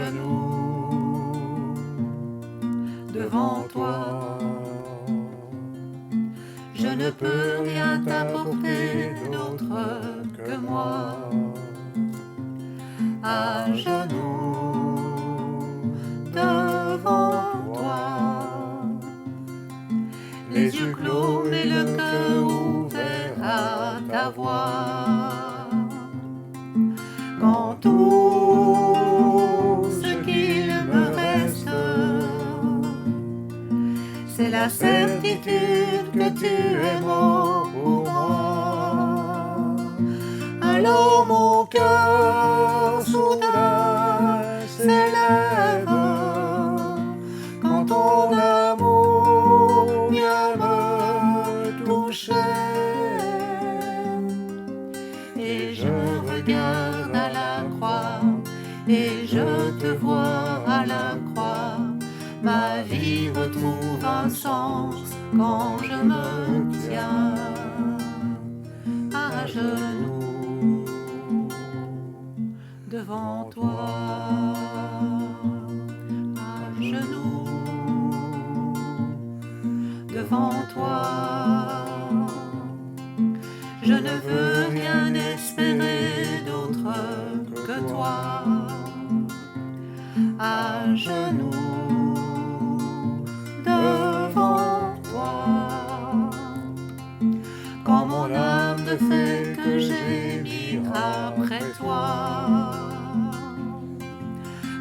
genoux devant toi. Je ne peux rien t'apporter d'autre que moi. À genoux devant toi, les yeux clos mais le cœur ouvert à ta voix. Quand tout ce qu'il me reste, c'est la certitude que tu es mort pour moi. Alors mon cœur soudain s'élève quand ton amour vient me toucher. Et je regarde à la croix et je te vois à la croix. Ma vie retrouve un sens quand je me tiens à genoux devant toi. À genoux devant toi. Je ne veux rien espérer d'autre que toi. À genoux devant toi. Quand mon âme ne fait que gémir après toi.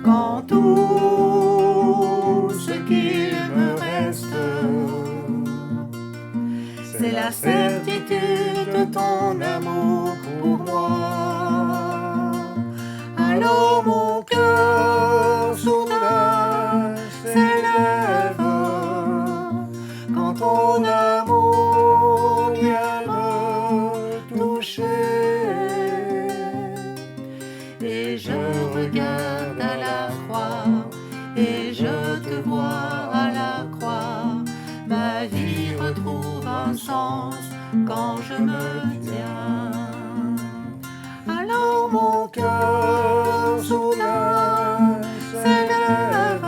Quand tout ce qu'il me reste, c'est la certitude de ton amour pour moi. Alors mon cœur soudain s'élève quand ton amour vient me toucher. Et je regarde à la croix et je te vois à la croix. Ma vie retrouve un sens quand je me tiens. Alors mon cœur soudain s'élève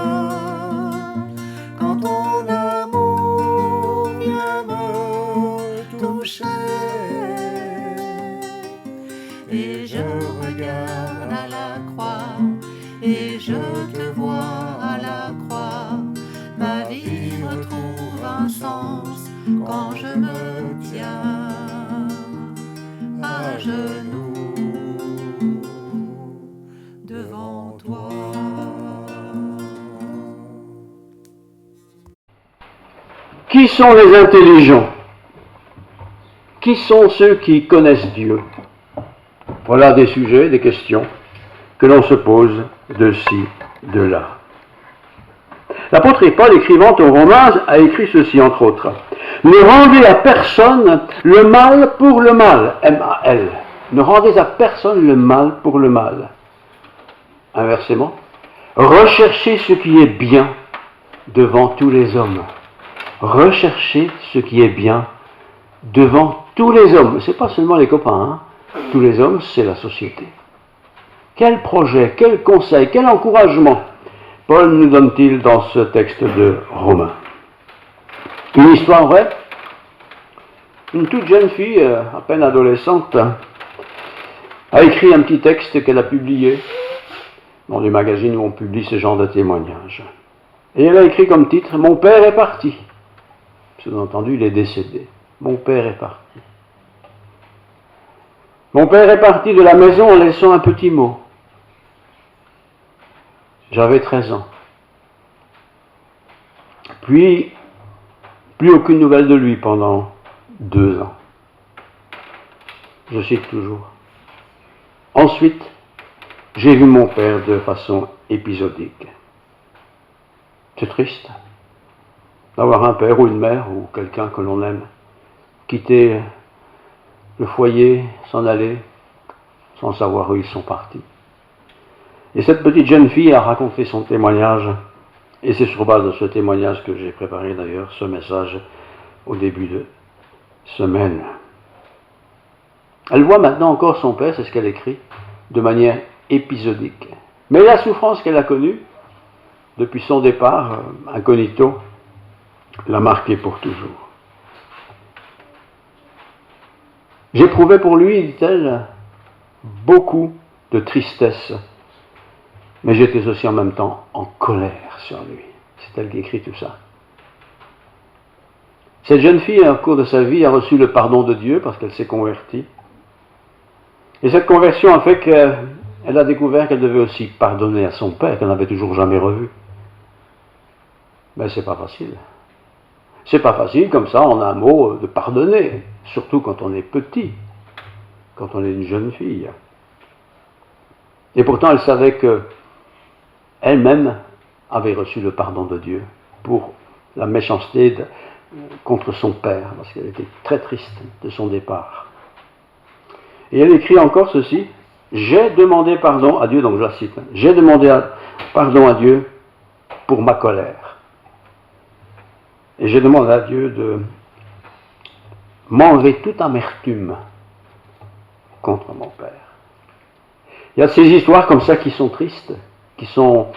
quand ton amour vient me toucher. Et je regarde à la croix et je te vois à la croix. Ma vie retrouve un sens quand je me tiens à genoux devant toi. Qui sont les intelligents? Qui sont ceux qui connaissent Dieu? Voilà des sujets, des questions que l'on se pose de ci, de là. L'apôtre Paul, écrivant aux Romains, a écrit ceci, entre autres. Ne rendez à personne le mal pour le mal. M-A-L. Ne rendez à personne le mal pour le mal. Inversement, recherchez ce qui est bien devant tous les hommes. Recherchez ce qui est bien devant tous les hommes. Ce n'est pas seulement les copains, hein. Tous les hommes, c'est la société. Quel projet, quel conseil, quel encouragement Paul nous donne-t-il dans ce texte de Romains? Une histoire vraie. Une toute jeune fille, à peine adolescente, a écrit un petit texte qu'elle a publié dans des magazines où on publie ce genre de témoignages. Et elle a écrit comme titre « Mon père est parti ». Sous-entendu, il est décédé. Mon père est parti. Mon père est parti de la maison en laissant un petit mot. J'avais 13 ans. Puis, plus aucune nouvelle de lui pendant 2 ans. Je cite toujours. Ensuite, j'ai vu mon père de façon épisodique. C'est triste d'avoir un père ou une mère ou quelqu'un que l'on aime quitter le foyer, s'en aller, sans savoir où ils sont partis. Et cette petite jeune fille a raconté son témoignage, et c'est sur base de ce témoignage que j'ai préparé d'ailleurs ce message au début de semaine. Elle voit maintenant encore son père, c'est ce qu'elle écrit, de manière épisodique. Mais la souffrance qu'elle a connue, depuis son départ, incognito, l'a marquée pour toujours. J'éprouvais pour lui, dit-elle, beaucoup de tristesse, mais j'étais aussi en même temps en colère sur lui. C'est elle qui écrit tout ça. Cette jeune fille, au cours de sa vie, a reçu le pardon de Dieu parce qu'elle s'est convertie. Et cette conversion a fait qu'elle a découvert qu'elle devait aussi pardonner à son père, qu'elle n'avait toujours jamais revu. Mais c'est pas facile. C'est pas facile, comme ça, en un mot, de pardonner, surtout quand on est petit, quand on est une jeune fille. Et pourtant, elle savait que elle-même avait reçu le pardon de Dieu pour la méchanceté contre son père, parce qu'elle était très triste de son départ. Et elle écrit encore ceci: j'ai demandé pardon à Dieu, donc je la cite, j'ai demandé pardon à Dieu pour ma colère. Et j'ai demandé à Dieu de m'enlever toute amertume contre mon père. Il y a ces histoires comme ça qui sont tristes, qui sont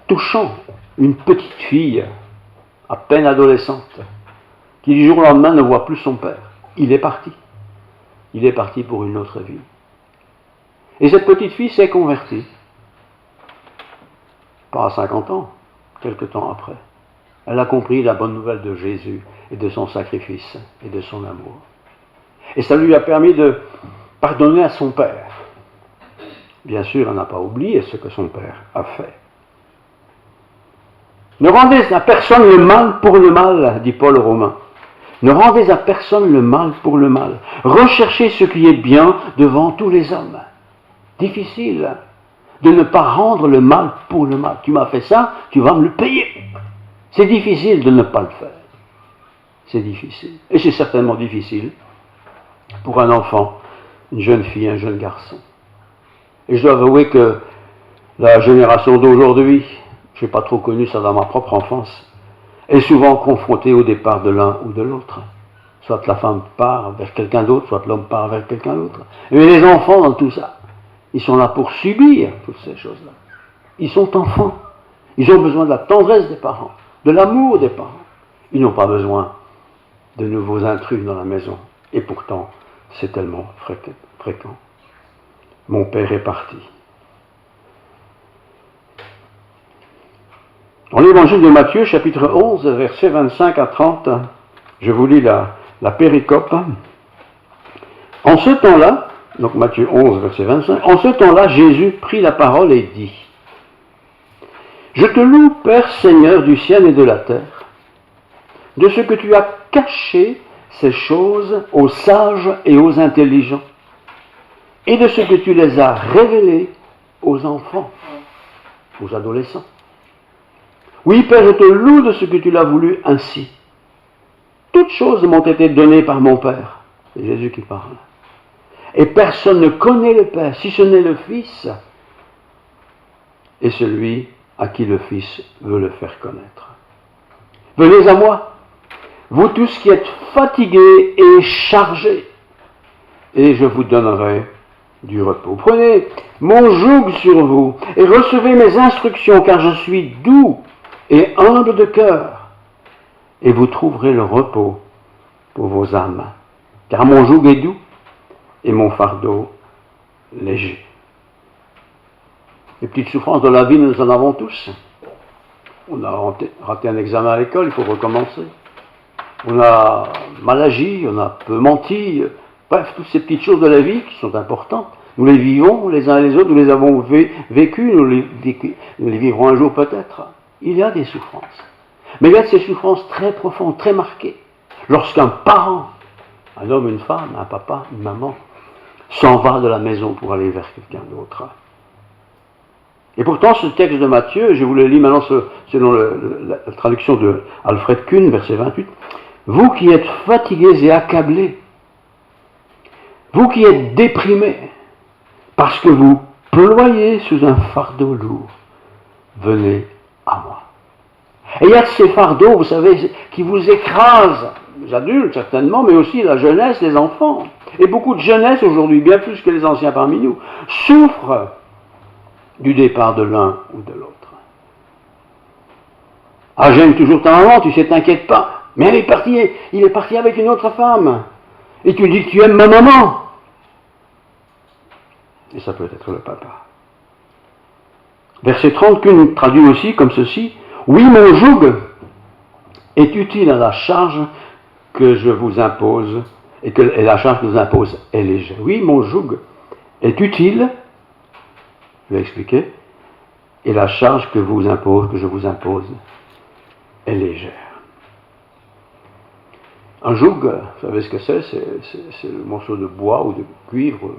touchantes. Une petite fille, à peine adolescente, qui du jour au lendemain ne voit plus son père. Il est parti. Il est parti pour une autre vie. Et cette petite fille s'est convertie. Pas à 50 ans, quelque temps après. Elle a compris la bonne nouvelle de Jésus et de son sacrifice et de son amour. Et ça lui a permis de pardonner à son père. Bien sûr, elle n'a pas oublié ce que son père a fait. Ne rendez à personne le mal pour le mal, dit Paul aux Romains. Ne rendez à personne le mal pour le mal. Recherchez ce qui est bien devant tous les hommes. Difficile de ne pas rendre le mal pour le mal. Tu m'as fait ça, tu vas me le payer. C'est difficile de ne pas le faire. C'est difficile. Et c'est certainement difficile pour un enfant, une jeune fille, un jeune garçon. Et je dois avouer que la génération d'aujourd'hui, je n'ai pas trop connu ça dans ma propre enfance, est souvent confrontée au départ de l'un ou de l'autre. Soit la femme part vers quelqu'un d'autre, soit l'homme part vers quelqu'un d'autre. Mais les enfants, dans tout ça, ils sont là pour subir toutes ces choses-là. Ils sont enfants. Ils ont besoin de la tendresse des parents, de l'amour des parents. Ils n'ont pas besoin de nouveaux intrus dans la maison. Et pourtant, c'est tellement fréquent. Mon père est parti. Dans l'évangile de Matthieu, chapitre 11, versets 25 à 30, je vous lis la péricope. En ce temps-là, donc Matthieu 11, verset 25, en ce temps-là, Jésus prit la parole et dit: je te loue, Père Seigneur du ciel et de la terre, de ce que tu as caché ces choses aux sages et aux intelligents, et de ce que tu les as révélées aux enfants, aux adolescents. Oui, Père, je te loue de ce que tu l'as voulu ainsi. Toutes choses m'ont été données par mon Père. C'est Jésus qui parle. Et personne ne connaît le Père, si ce n'est le Fils, et celui à qui le Fils veut le faire connaître. Venez à moi, vous tous qui êtes fatigués et chargés, et je vous donnerai du repos. Prenez mon joug sur vous et recevez mes instructions, car je suis doux et humble de cœur, et vous trouverez le repos pour vos âmes, car mon joug est doux et mon fardeau léger. Les petites souffrances de la vie, nous en avons tous. On a raté un examen à l'école, il faut recommencer. On a mal agi, on a peu menti. Bref, toutes ces petites choses de la vie qui sont importantes. Nous les vivons les uns et les autres, nous les avons vécues, nous les vivrons un jour peut-être. Il y a des souffrances. Mais il y a de ces souffrances très profondes, très marquées. Lorsqu'un parent, un homme, une femme, un papa, une maman, s'en va de la maison pour aller vers quelqu'un d'autre. Et pourtant, ce texte de Matthieu, je vous le lis maintenant selon la traduction de Alfred Kuhn, verset 28. Vous qui êtes fatigués et accablés, vous qui êtes déprimés, parce que vous ployez sous un fardeau lourd, venez à moi. Et il y a de ces fardeaux, vous savez, qui vous écrasent, les adultes certainement, mais aussi la jeunesse, les enfants. Et beaucoup de jeunesse aujourd'hui, bien plus que les anciens parmi nous, souffrent du départ de l'un ou de l'autre. Ah, j'aime toujours ta maman, tu sais, t'inquiète pas. Mais il est parti avec une autre femme. Et tu dis que tu aimes ma maman. Et ça peut être le papa. Verset 30 que nous traduit aussi comme ceci. Oui, mon joug est utile à la charge que je vous impose, et la charge que je vous impose est légère. Oui, mon joug est utile, je vais expliquer, et la charge que je vous impose, est légère. Un joug, vous savez ce que c'est le morceau de bois ou de cuivre,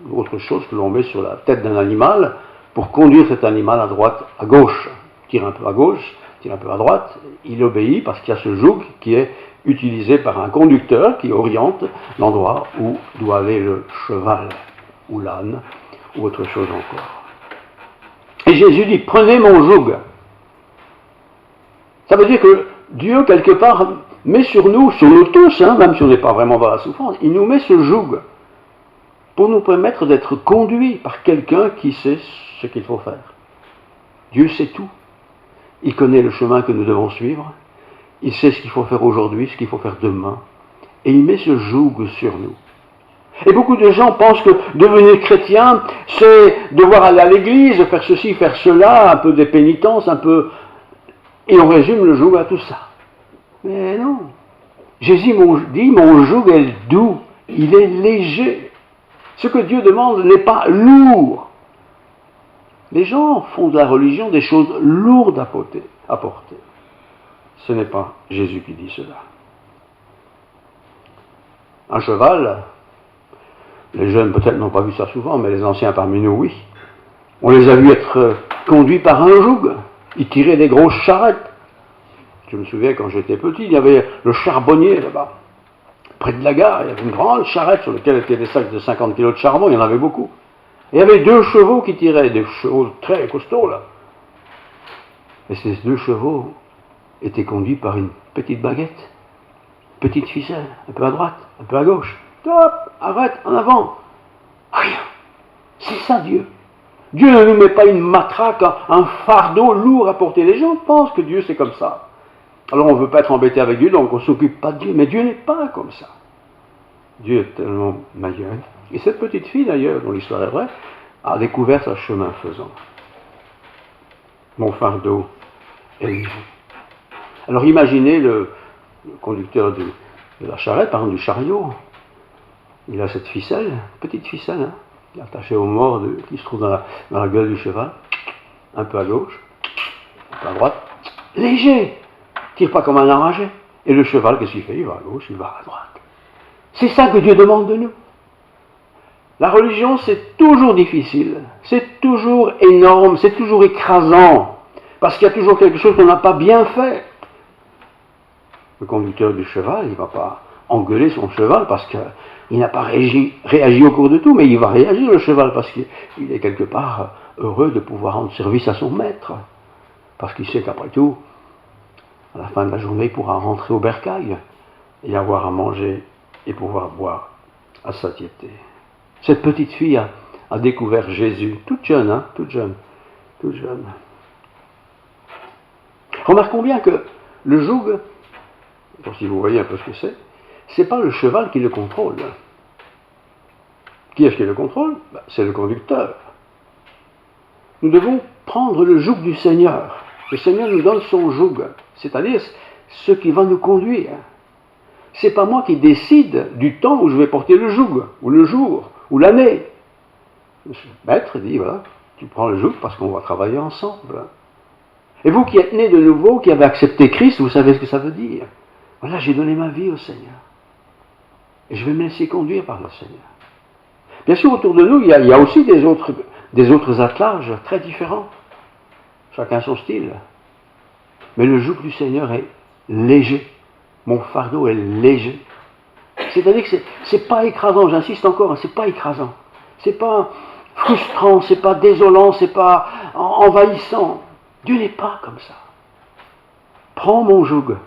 ou autre chose que l'on met sur la tête d'un animal pour conduire cet animal à droite, à gauche. Tire un peu à gauche, tire un peu à droite, il obéit parce qu'il y a ce joug qui est utilisé par un conducteur qui oriente l'endroit où doit aller le cheval, ou l'âne, ou autre chose encore. Et Jésus dit, prenez mon joug. Ça veut dire que Dieu, quelque part, met sur nous tous, même si on n'est pas vraiment dans la souffrance, il nous met ce joug pour nous permettre d'être conduits par quelqu'un qui sait ce qu'il faut faire. Dieu sait tout. Il connaît le chemin que nous devons suivre. Il sait ce qu'il faut faire aujourd'hui, ce qu'il faut faire demain. Et il met ce joug sur nous. Et beaucoup de gens pensent que devenir chrétien, c'est devoir aller à l'église, faire ceci, faire cela, un peu des pénitences, un peu... Et on résume le joug à tout ça. Mais non. Jésus dit, mon joug est doux, il est léger. Ce que Dieu demande n'est pas lourd. Les gens font de la religion des choses lourdes à porter. Ce n'est pas Jésus qui dit cela. Un cheval, les jeunes peut-être n'ont pas vu ça souvent, mais les anciens parmi nous, oui. On les a vus être conduits par un joug. Ils tiraient des grosses charrettes. Je me souviens quand j'étais petit, il y avait le charbonnier là-bas. Près de la gare, il y avait une grande charrette sur laquelle étaient des sacs de 50 kg de charbon, il y en avait beaucoup. Et il y avait 2 chevaux qui tiraient, des chevaux très costauds là. Et ces 2 chevaux étaient conduits par une petite baguette, petite ficelle, un peu à droite, un peu à gauche. Top, arrête, en avant. Rien. C'est ça Dieu. Dieu ne nous met pas une matraque, un fardeau lourd à porter. Les gens pensent que Dieu c'est comme ça. Alors on ne veut pas être embêté avec Dieu, donc on ne s'occupe pas de Dieu. Mais Dieu n'est pas comme ça. Dieu est tellement meilleur. Et cette petite fille d'ailleurs, dont l'histoire est vraie, a découvert sa chemin faisant. Mon fardeau est léger. Alors imaginez le conducteur de la charrette, par exemple du chariot. Il a cette ficelle, petite ficelle, attachée au mors qui se trouve dans la gueule du cheval, un peu à gauche, un peu à droite, léger, tire pas comme un enragé. Et le cheval, qu'est-ce qu'il fait? Il va à gauche, il va à droite. C'est ça que Dieu demande de nous. La religion, c'est toujours difficile, c'est toujours énorme, c'est toujours écrasant, parce qu'il y a toujours quelque chose qu'on n'a pas bien fait. Le conducteur du cheval, il ne va pas engueuler son cheval parce qu'il n'a pas réagi au cours de tout, mais il va réagir le cheval parce qu'il est quelque part heureux de pouvoir rendre service à son maître, parce qu'il sait qu'après tout, à la fin de la journée, il pourra rentrer au bercail et avoir à manger et pouvoir boire à satiété. Cette petite fille a découvert Jésus, toute jeune. Remarquons bien que le joug, si vous voyez un peu ce que c'est pas le cheval qui le contrôle. Qui est-ce qui le contrôle? C'est le conducteur. Nous devons prendre le joug du Seigneur. Le Seigneur nous donne son joug, c'est-à-dire ce qui va nous conduire. C'est pas moi qui décide du temps où je vais porter le joug, ou le jour, ou l'année. Le maître dit, voilà, tu prends le joug parce qu'on va travailler ensemble. Et vous qui êtes nés de nouveau, qui avez accepté Christ, vous savez ce que ça veut dire. Voilà, j'ai donné ma vie au Seigneur. Et je vais me laisser conduire par le Seigneur. Bien sûr, autour de nous, il y a aussi des autres attelages très différents. Chacun son style. Mais le joug du Seigneur est léger. Mon fardeau est léger. C'est-à-dire que c'est pas écrasant, j'insiste encore, c'est pas écrasant. C'est pas frustrant, c'est pas désolant, c'est pas envahissant. Dieu n'est pas comme ça. Prends mon joug,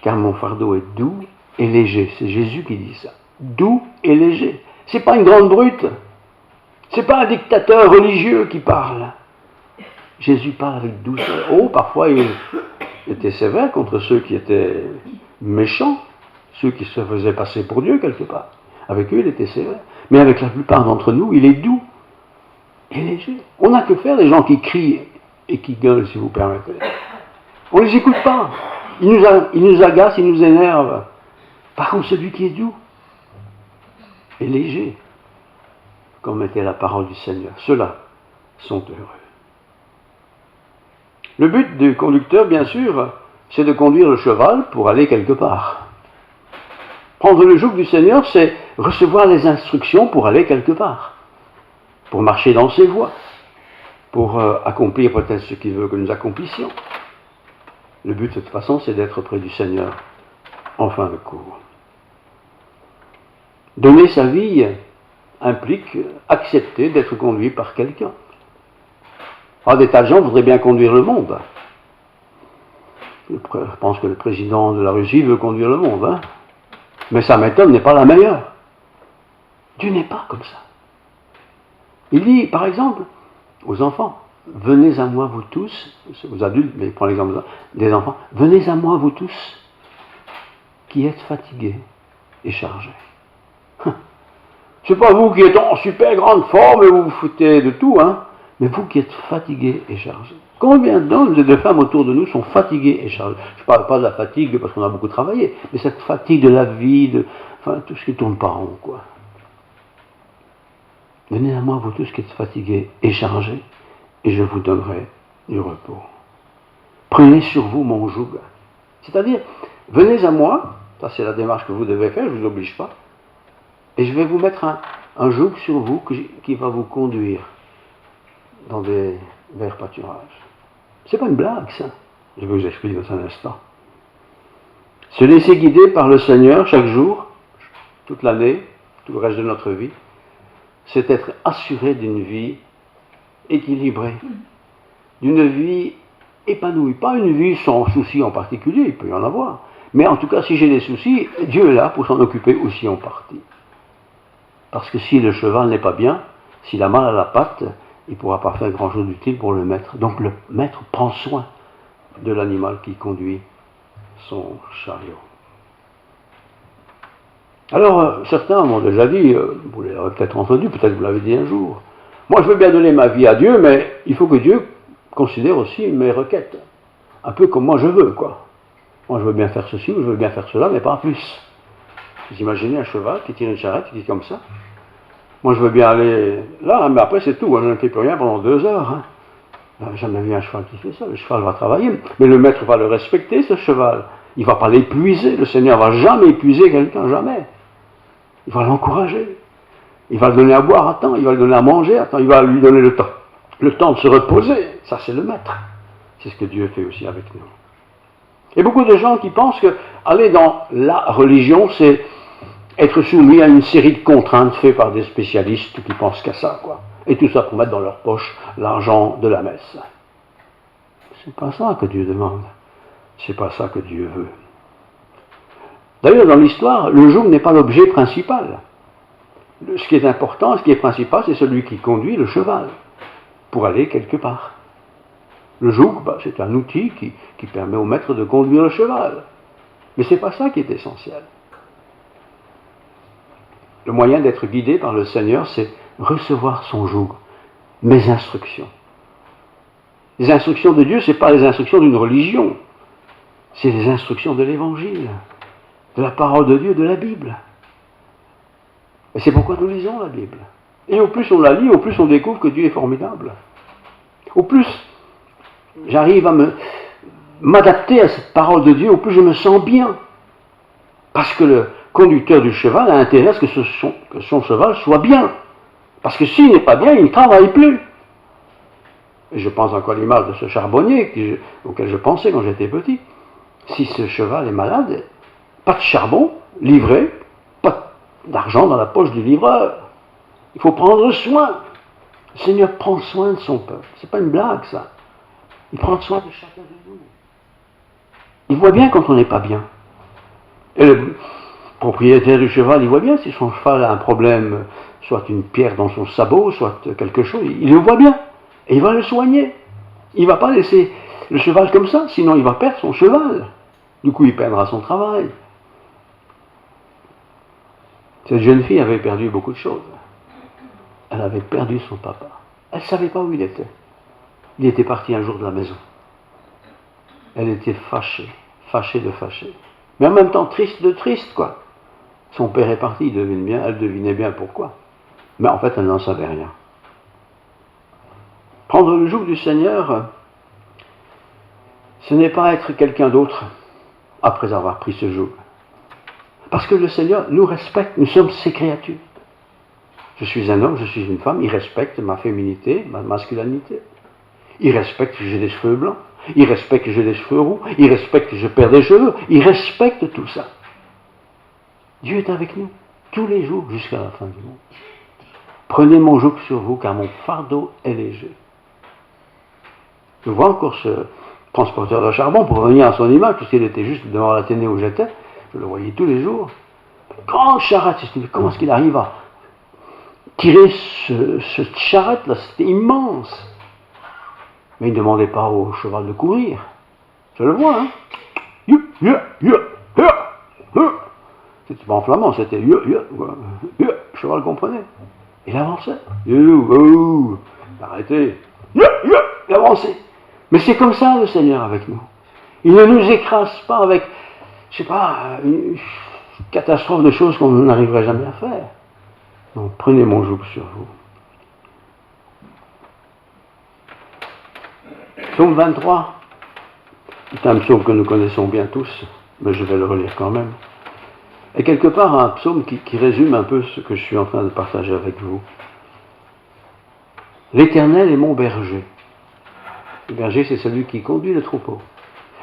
car mon fardeau est doux et léger. C'est Jésus qui dit ça. Doux et léger. C'est pas une grande brute. Ce n'est pas un dictateur religieux qui parle. Jésus parle avec douceur. Oh, parfois il était sévère contre ceux qui étaient méchants, ceux qui se faisaient passer pour Dieu quelque part. Avec eux, il était sévère. Mais avec la plupart d'entre nous, il est doux et léger. On n'a que faire des gens qui crient et qui gueulent, si vous permettez. On ne les écoute pas. Ils nous agacent, ils nous énervent. Par contre, celui qui est doux et léger, comme était la parole du Seigneur, ceux-là sont heureux. Le but du conducteur, bien sûr, c'est de conduire le cheval pour aller quelque part. Prendre le joug du Seigneur, c'est recevoir les instructions pour aller quelque part, pour marcher dans ses voies, pour accomplir peut-être ce qu'il veut que nous accomplissions. Le but, de toute façon, c'est d'être près du Seigneur en fin de cours. Donner sa vie implique accepter d'être conduit par quelqu'un. Alors, des tas de gens voudraient bien conduire le monde. Je pense que le président de la Russie veut conduire le monde, hein. Mais sa méthode n'est pas la meilleure. Dieu n'est pas comme ça. Il dit, par exemple, aux enfants, venez à moi vous tous, aux adultes, mais prends l'exemple des enfants, venez à moi vous tous, qui êtes fatigués et chargés. C'est pas vous qui êtes en super grande forme et vous vous foutez de tout, hein, mais vous qui êtes fatigués et chargés. Combien d'hommes et de femmes autour de nous sont fatigués et chargés? Je ne parle pas de la fatigue parce qu'on a beaucoup travaillé, mais cette fatigue de la vie, enfin tout ce qui tourne pas rond, quoi. Venez à moi, vous tous qui êtes fatigués et chargés, et je vous donnerai du repos. Prenez sur vous mon joug. C'est-à-dire, venez à moi, ça c'est la démarche que vous devez faire, je ne vous oblige pas, et je vais vous mettre un joug sur vous qui va vous conduire vers pâturage. C'est pas une blague, ça. Je vais vous expliquer dans un instant. Se laisser guider par le Seigneur chaque jour, toute l'année, tout le reste de notre vie, c'est être assuré d'une vie équilibrée, d'une vie épanouie. Pas une vie sans soucis en particulier, il peut y en avoir. Mais en tout cas, si j'ai des soucis, Dieu est là pour s'en occuper aussi en partie. Parce que si le cheval n'est pas bien, s'il a mal à la patte, il ne pourra pas faire grand-chose d'utile pour le maître. Donc le maître prend soin de l'animal qui conduit son chariot. Alors, certains m'ont déjà dit, vous l'avez peut-être entendu, peut-être vous l'avez dit un jour, moi je veux bien donner ma vie à Dieu, mais il faut que Dieu considère aussi mes requêtes. Un peu comme moi je veux, quoi. Moi je veux bien faire ceci ou je veux bien faire cela, mais pas plus. Vous imaginez un cheval qui tire une charrette, qui dit comme ça. Moi, je veux bien aller là, mais après, c'est tout. Je ne fais plus rien pendant 2 heures. Hein. J'ai jamais vu un cheval qui fait ça. Le cheval va travailler, mais le maître va le respecter, ce cheval. Il ne va pas l'épuiser. Le Seigneur ne va jamais épuiser quelqu'un, jamais. Il va l'encourager. Il va le donner à boire à temps. Il va le donner à manger à temps. Il va lui donner le temps de se reposer. Ça, c'est le maître. C'est ce que Dieu fait aussi avec nous. Et beaucoup de gens qui pensent que aller dans la religion, c'est être soumis à une série de contraintes faites par des spécialistes qui pensent qu'à ça, quoi. Et tout ça pour mettre dans leur poche l'argent de la messe. C'est pas ça que Dieu demande. C'est pas ça que Dieu veut. D'ailleurs, dans l'histoire, le joug n'est pas l'objet principal. Ce qui est important, ce qui est principal, c'est celui qui conduit le cheval pour aller quelque part. Le joug, c'est un outil qui permet au maître de conduire le cheval. Mais c'est pas ça qui est essentiel. Le moyen d'être guidé par le Seigneur, c'est recevoir son joug, mes instructions. Les instructions de Dieu, ce n'est pas les instructions d'une religion, c'est les instructions de l'Évangile, de la parole de Dieu, de la Bible. Et c'est pourquoi nous lisons la Bible. Et au plus on la lit, au plus on découvre que Dieu est formidable. Au plus j'arrive à m'adapter à cette parole de Dieu, au plus je me sens bien. Parce que le conducteur du cheval a intérêt à ce que son cheval soit bien. Parce que s'il n'est pas bien, il ne travaille plus. Et je pense encore à l'image de ce charbonnier auquel je pensais quand j'étais petit. Si ce cheval est malade, pas de charbon livré, pas d'argent dans la poche du livreur. Il faut prendre soin. Le Seigneur prend soin de son peuple. C'est pas une blague, ça. Il prend soin de chacun de nous. Il voit bien quand on n'est pas bien. Et propriétaire du cheval, il voit bien si son cheval a un problème, soit une pierre dans son sabot, soit quelque chose, il le voit bien, et il va le soigner. Il ne va pas laisser le cheval comme ça, sinon il va perdre son cheval. Du coup, il perdra son travail. Cette jeune fille avait perdu beaucoup de choses. Elle avait perdu son papa. Elle ne savait pas où il était. Il était parti un jour de la maison. Elle était fâchée de fâchée. Mais en même temps triste de triste, quoi. Son père est parti, elle devinait bien pourquoi. Mais en fait, elle n'en savait rien. Prendre le joug du Seigneur, ce n'est pas être quelqu'un d'autre après avoir pris ce joug. Parce que le Seigneur nous respecte, nous sommes ses créatures. Je suis un homme, je suis une femme, il respecte ma féminité, ma masculinité. Il respecte que j'ai des cheveux blancs, il respecte que j'ai des cheveux roux, il respecte que je perds des cheveux, il respecte tout ça. Dieu est avec nous, tous les jours, jusqu'à la fin du monde. Prenez mon joug sur vous, car mon fardeau est léger. Je vois encore ce transporteur de charbon, pour revenir à son image, puisqu'il était juste devant la télé où j'étais, je le voyais tous les jours. Grande charrette, comment est-ce qu'il arrive à tirer cette charrette-là, c'était immense. Mais il ne demandait pas au cheval de courir. Je le vois, hein. C'était pas en flamand, c'était le cheval comprenait. Il avançait. Arrêtez. Il avançait. Mais c'est comme ça le Seigneur avec nous. Il ne nous écrase pas avec, je sais pas, une catastrophe de choses qu'on n'arriverait jamais à faire. Donc prenez mon joug sur vous. Psaume 23, c'est un psaume que nous connaissons bien tous, mais je vais le relire quand même. Et quelque part un psaume qui résume un peu ce que je suis en train de partager avec vous. L'Éternel est mon berger. Le berger, c'est celui qui conduit le troupeau.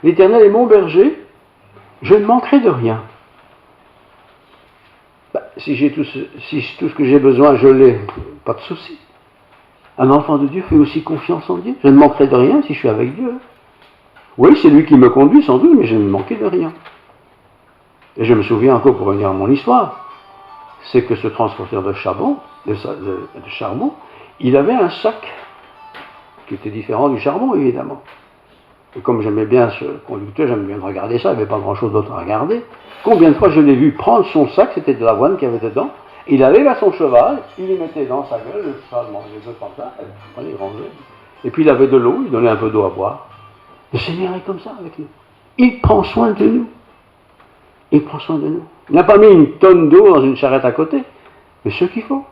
L'Éternel est mon berger, je ne manquerai de rien. Si tout ce que j'ai besoin, je l'ai, pas de souci. Un enfant de Dieu fait aussi confiance en Dieu. Je ne manquerai de rien si je suis avec Dieu. Oui, c'est lui qui me conduit sans doute, mais je ne manquerai de rien. Et je me souviens encore, pour revenir à mon histoire, c'est que ce transporteur de charbon, il avait un sac qui était différent du charbon, évidemment. Et comme j'aimais bien ce conducteur, j'aimais bien regarder ça, il n'y avait pas grand-chose d'autre à regarder. Combien de fois je l'ai vu prendre son sac, c'était de l'avoine qu'il y avait dedans, il allait vers son cheval, il y mettait dans sa gueule, le cheval mangeait deux comme ça, il rangeait. Et puis il avait de l'eau, il donnait un peu d'eau à boire. Le Seigneur est comme ça avec nous. Il prend soin de nous. Il prend soin de nous. Il n'a pas mis une tonne d'eau dans une charrette à côté, mais ce qu'il faut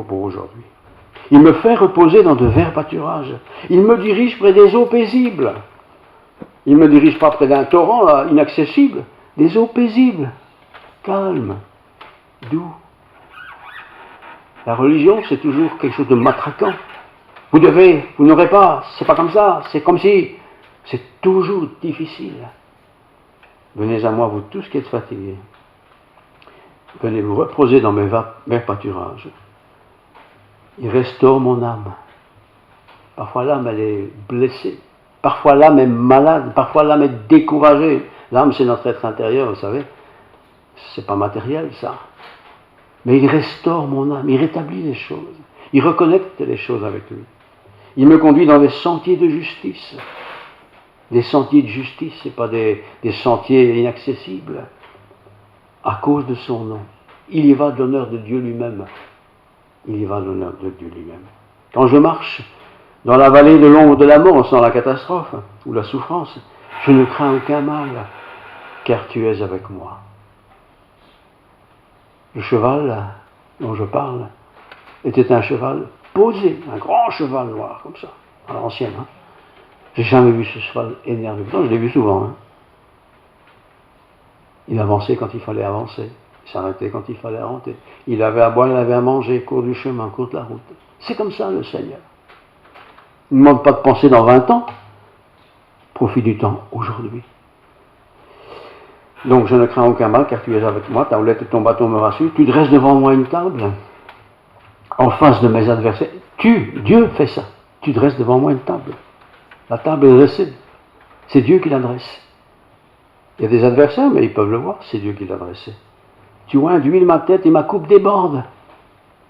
pour aujourd'hui. Il me fait reposer dans de verts pâturages. Il me dirige près des eaux paisibles. Il ne me dirige pas près d'un torrent inaccessible, des eaux paisibles, calmes, doux. La religion, c'est toujours quelque chose de matraquant. Vous n'aurez pas, c'est pas comme ça, c'est comme si, c'est toujours difficile. Venez à moi, vous tous qui êtes fatigués. Venez vous reposer dans mes verts pâturages. Il restaure mon âme. Parfois l'âme, elle est blessée. Parfois l'âme est malade. Parfois l'âme est découragée. L'âme, c'est notre être intérieur, vous savez. C'est pas matériel, ça. Mais il restaure mon âme. Il rétablit les choses. Il reconnecte les choses avec lui. Il me conduit dans des sentiers de justice. Des sentiers de justice, ce n'est pas des sentiers inaccessibles. À cause de son nom. Il y va de l'honneur de Dieu lui-même. Il y va de l'honneur de Dieu lui-même. Quand je marche dans la vallée de l'ombre de la mort, sans la catastrophe ou la souffrance, je ne crains aucun mal, car tu es avec moi. Le cheval dont je parle était un cheval posé, un grand cheval noir, comme ça, à l'ancienne. J'ai jamais vu ce cheval énervé. Non, je l'ai vu souvent. Il avançait quand il fallait avancer. Il s'arrêtait quand il fallait arrêter. Il avait à boire, il avait à manger, cours du chemin, cours de la route. C'est comme ça le Seigneur. Il ne demande pas de penser dans 20 ans. Profite du temps aujourd'hui. Donc je ne crains aucun mal car tu es avec moi, ta houlette et ton bâton me rassurent. Tu dresses devant moi une table en face de mes adversaires. Dieu fait ça. Tu dresses devant moi une table. La table est dressée. C'est Dieu qui la dresse. Il y a des adversaires, mais ils peuvent le voir, c'est Dieu qui l'a dressé. Tu oins d'huile ma tête et ma coupe déborde.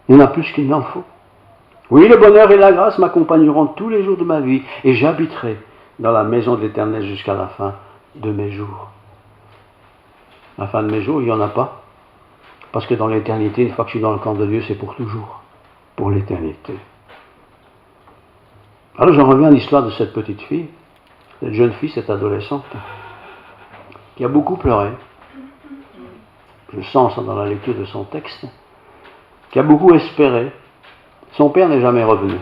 Il y en a plus qu'il n'en faut. Oui, le bonheur et la grâce m'accompagneront tous les jours de ma vie et j'habiterai dans la maison de l'Éternel jusqu'à la fin de mes jours. La fin de mes jours, il n'y en a pas. Parce que dans l'éternité, une fois que je suis dans le camp de Dieu, c'est pour toujours. Pour l'éternité. Alors j'en reviens à l'histoire de cette petite fille, cette jeune fille, cette adolescente, qui a beaucoup pleuré. Je sens ça dans la lecture de son texte. Qui a beaucoup espéré. Son père n'est jamais revenu.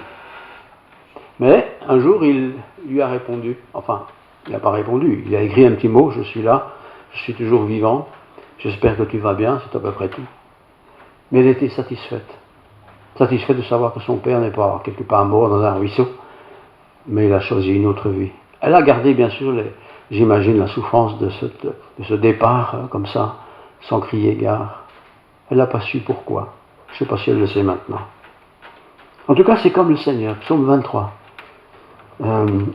Mais un jour, il lui a répondu. Enfin, il n'a pas répondu. Il a écrit un petit mot, je suis là, je suis toujours vivant, j'espère que tu vas bien, c'est à peu près tout. Mais elle était satisfaite. Satisfaite de savoir que son père n'est pas quelque part mort dans un ruisseau, mais il a choisi une autre vie. Elle a gardé, bien sûr, j'imagine, la souffrance de ce départ, comme ça, sans crier gare. Elle n'a pas su pourquoi. Je ne sais pas si elle le sait maintenant. En tout cas, c'est comme le Seigneur, psaume 23.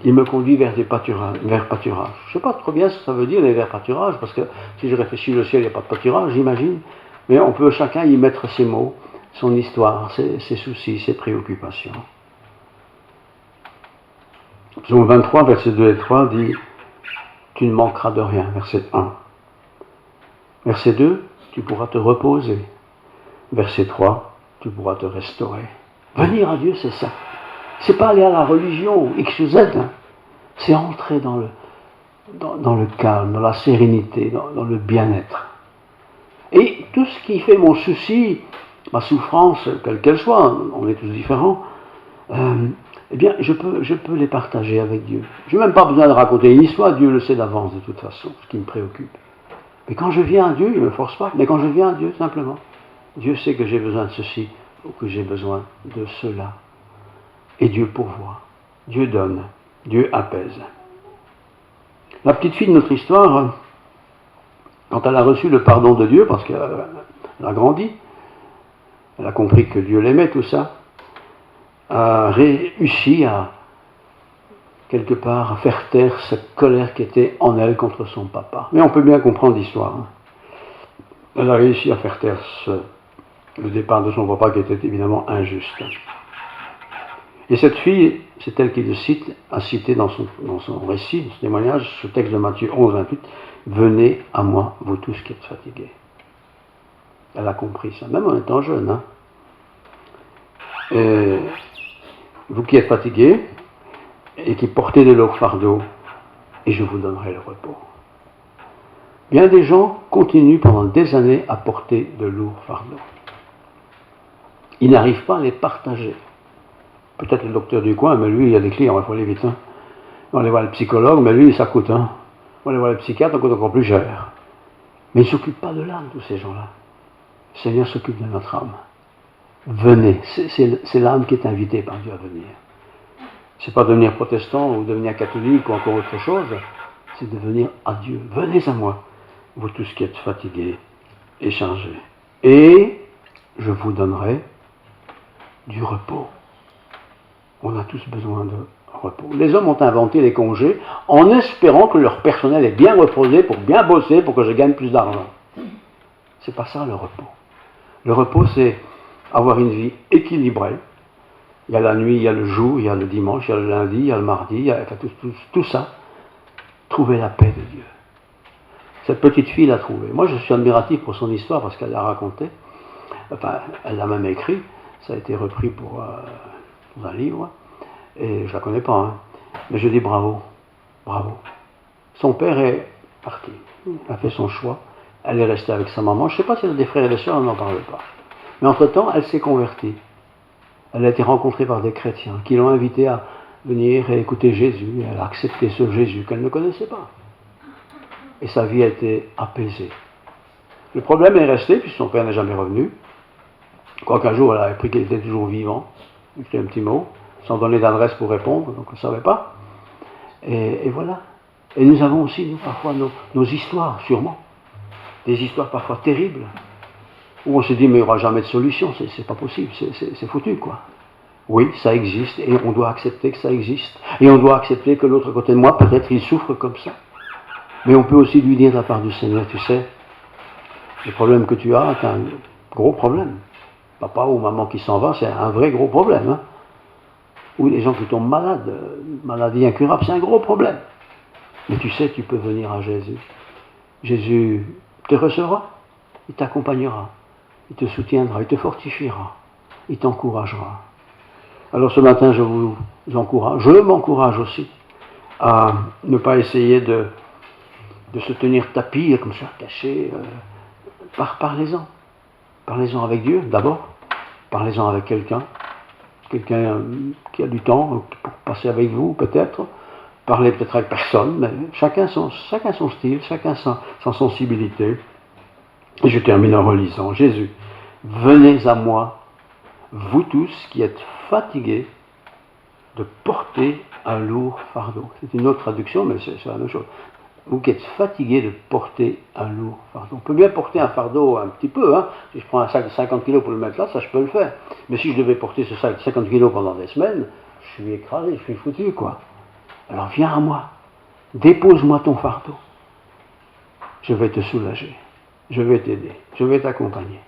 Il me conduit vers des pâturages. Je ne sais pas trop bien ce que ça veut dire, les vers pâturages, parce que si je réfléchis le ciel, il n'y a pas de pâturage, j'imagine. Mais on peut chacun y mettre ses mots, son histoire, ses soucis, ses préoccupations. Psaume 23, versets 2 et 3 dit « Tu ne manqueras de rien », verset 1. Verset 2, « Tu pourras te reposer ». Verset 3, « Tu pourras te restaurer ». Venir à Dieu, c'est ça. C'est pas aller à la religion, X ou Z, hein. C'est entrer dans le calme, dans la sérénité, dans le bien-être. Et tout ce qui fait mon souci, ma souffrance, quelle qu'elle soit, on est tous différents, eh bien, je peux les partager avec Dieu. Je n'ai même pas besoin de raconter une histoire, Dieu le sait d'avance de toute façon, ce qui me préoccupe. Mais quand je viens à Dieu, il ne me force pas, mais quand je viens à Dieu, simplement, Dieu sait que j'ai besoin de ceci, ou que j'ai besoin de cela. Et Dieu pourvoit, Dieu donne, Dieu apaise. La petite fille de notre histoire, quand elle a reçu le pardon de Dieu, parce qu'elle a grandi, elle a compris que Dieu l'aimait, tout ça, a réussi à, quelque part, à faire taire cette colère qui était en elle contre son papa. Mais on peut bien comprendre l'histoire. Hein. Elle a réussi à faire taire le départ de son papa qui était évidemment injuste. Et cette fille, c'est elle qui a cité dans son récit, dans son témoignage, ce texte de Matthieu 11, 28, « Venez à moi, vous tous qui êtes fatigués ». Elle a compris ça, même en étant jeune. Hein. Et vous qui êtes fatigués et qui portez de lourds fardeaux, et je vous donnerai le repos. Bien des gens continuent pendant des années à porter de lourds fardeaux. Ils n'arrivent pas à les partager. Peut-être le docteur du coin, mais lui, il y a des clients, il faut aller vite. Hein. On va aller voir le psychologue, mais lui, ça coûte. Hein. On va aller voir le psychiatre, ça coûte encore plus cher. Mais il ne s'occupe pas de l'âme, tous ces gens-là. Le Seigneur s'occupe de notre âme. Venez, c'est l'âme qui est invitée par Dieu à venir. C'est pas devenir protestant ou devenir catholique ou encore autre chose, c'est de venir à Dieu. Venez à moi, vous tous qui êtes fatigués et chargés. Et je vous donnerai du repos. On a tous besoin de repos. Les hommes ont inventé les congés en espérant que leur personnel est bien reposé pour bien bosser pour que je gagne plus d'argent. C'est pas ça le repos. Le repos, c'est avoir une vie équilibrée. Il y a la nuit, il y a le jour, il y a le dimanche, il y a le lundi, il y a le mardi, il y a tout ça. Trouver la paix de Dieu. Cette petite fille l'a trouvé. Moi, je suis admiratif pour son histoire parce qu'elle l'a racontée. Enfin, elle l'a même écrit. Ça a été repris dans un livre. Et je ne la connais pas. Hein. Mais je dis bravo. Bravo. Son père est parti. Il a fait son choix. Elle est restée avec sa maman. Je ne sais pas si elle a des frères et des sœurs, on n'en parle pas. Mais entre-temps, elle s'est convertie. Elle a été rencontrée par des chrétiens qui l'ont invitée à venir et écouter Jésus. Elle a accepté ce Jésus qu'elle ne connaissait pas. Et sa vie a été apaisée. Le problème est resté, puisque son père n'est jamais revenu. Quoiqu'un jour, elle a appris qu'il était toujours vivant. Il fait un petit mot, sans donner d'adresse pour répondre, donc on ne savait pas. Et voilà. Et nous avons aussi, nous, parfois, nos histoires, sûrement. Des histoires parfois terribles. Où on se dit, mais il n'y aura jamais de solution, c'est pas possible, c'est foutu, quoi. Oui, ça existe, et on doit accepter que ça existe. Et on doit accepter que l'autre côté de moi, peut-être, il souffre comme ça. Mais on peut aussi lui dire de la part du Seigneur, tu sais, Le problème que tu as est un gros problème. Papa ou maman qui s'en va, c'est un vrai gros problème. Hein. Ou les gens qui tombent malades, maladie incurable, c'est un gros problème. Mais tu sais, tu peux venir à Jésus. Jésus te recevra, il t'accompagnera, il te soutiendra, il te fortifiera, il t'encouragera. Alors ce matin, je vous encourage, je m'encourage aussi à ne pas essayer de se tenir tapis comme ça, caché. Parlez-en. Parlez-en avec Dieu d'abord. Parlez-en avec quelqu'un qui a du temps pour passer avec vous peut-être. Parlez peut-être avec personne, mais chacun son style, chacun sa sensibilité. Et je termine en relisant. Jésus, venez à moi, vous tous qui êtes fatigués de porter un lourd fardeau. C'est une autre traduction, mais c'est la même chose. Vous qui êtes fatigués de porter un lourd fardeau. On peut bien porter un fardeau un petit peu. Hein. Si je prends un sac de 50 kg pour le mettre là, ça je peux le faire. Mais si je devais porter ce sac de 50 kg pendant des semaines, je suis écrasé, je suis foutu, quoi. Alors viens à moi, dépose-moi ton fardeau. Je vais te soulager, je vais t'aider, je vais t'accompagner.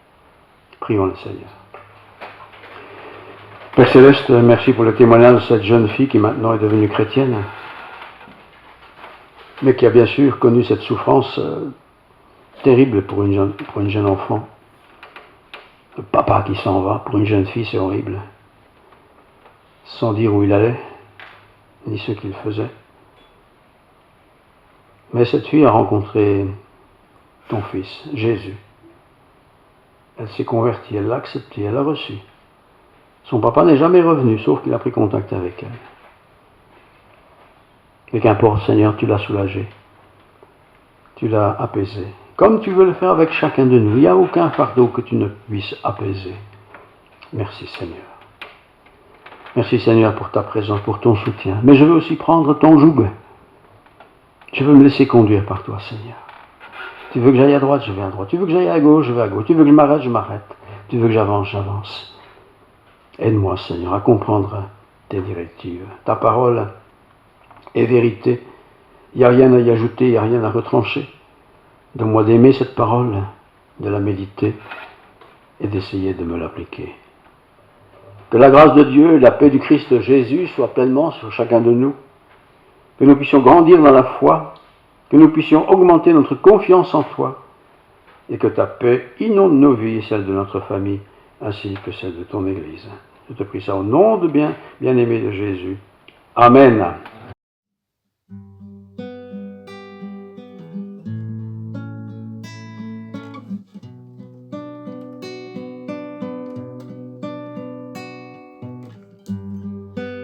Prions le Seigneur. Père Céleste, merci pour le témoignage de cette jeune fille qui maintenant est devenue chrétienne, mais qui a bien sûr connu cette souffrance terrible pour une jeune enfant. Le papa qui s'en va, pour une jeune fille, c'est horrible. Sans dire où il allait, ni ce qu'il faisait. Mais cette fille a rencontré ton fils, Jésus. Elle s'est convertie, elle l'a accepté, elle l'a reçu. Son papa n'est jamais revenu, sauf qu'il a pris contact avec elle. Et qu'importe, Seigneur, tu l'as soulagé. Tu l'as apaisé. Comme tu veux le faire avec chacun de nous. Il n'y a aucun fardeau que tu ne puisses apaiser. Merci, Seigneur. Merci, Seigneur, pour ta présence, pour ton soutien. Mais je veux aussi prendre ton joug. Je veux me laisser conduire par toi, Seigneur. Tu veux que j'aille à droite, je vais à droite. Tu veux que j'aille à gauche, je vais à gauche. Tu veux que je m'arrête, je m'arrête. Tu veux que j'avance, j'avance. Aide-moi, Seigneur, à comprendre tes directives. Ta parole est vérité. Il n'y a rien à y ajouter, il n'y a rien à retrancher. Donne-moi d'aimer cette parole, de la méditer et d'essayer de me l'appliquer. Que la grâce de Dieu et la paix du Christ Jésus soient pleinement sur chacun de nous. Que nous puissions grandir dans la foi, que nous puissions augmenter notre confiance en toi et que ta paix inonde nos vies et celle de notre famille ainsi que celle de ton Église. Je te prie ça au nom de bien-aimé de Jésus. Amen.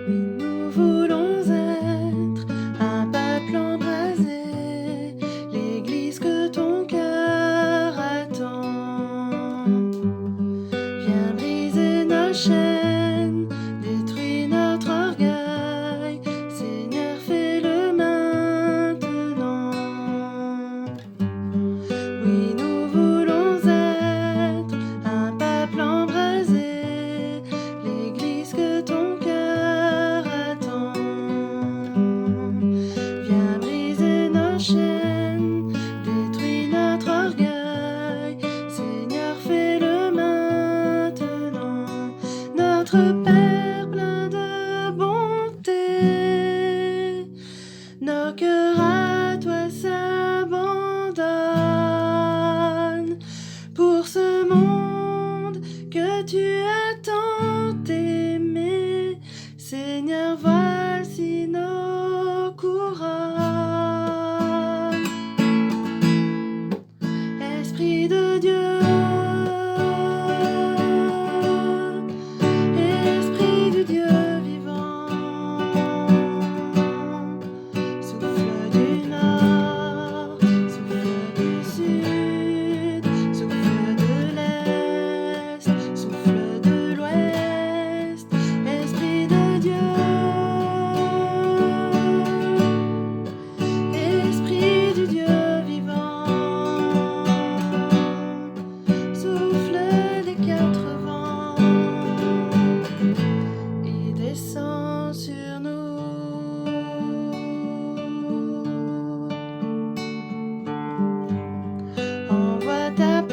Nous voulons être un peuple embrasé, l'église que ton cœur attend. Viens briser nos chaînes, détruis notre orgueil, Seigneur.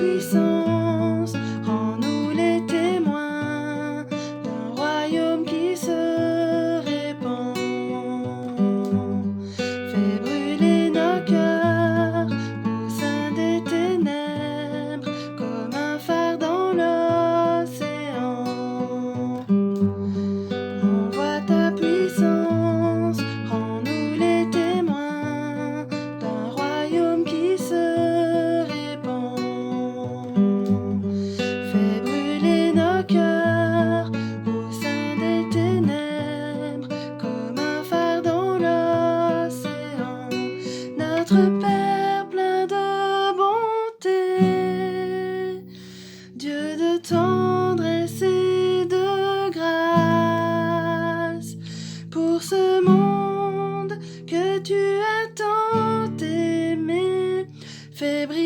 puissance, rends-nous les témoins d'un royaume qui se répand. Fais brûler nos cœurs au sein des ténèbres, comme un phare dans l'océan. Envoie ta puissance, rends-nous les témoins d'un royaume qui se répand. Fais brûler nos cœurs au sein des ténèbres, comme un phare dans l'océan. Notre Père plein de bonté, Dieu de tendresse et de grâce, pour ce monde que tu as tant aimé, fais briller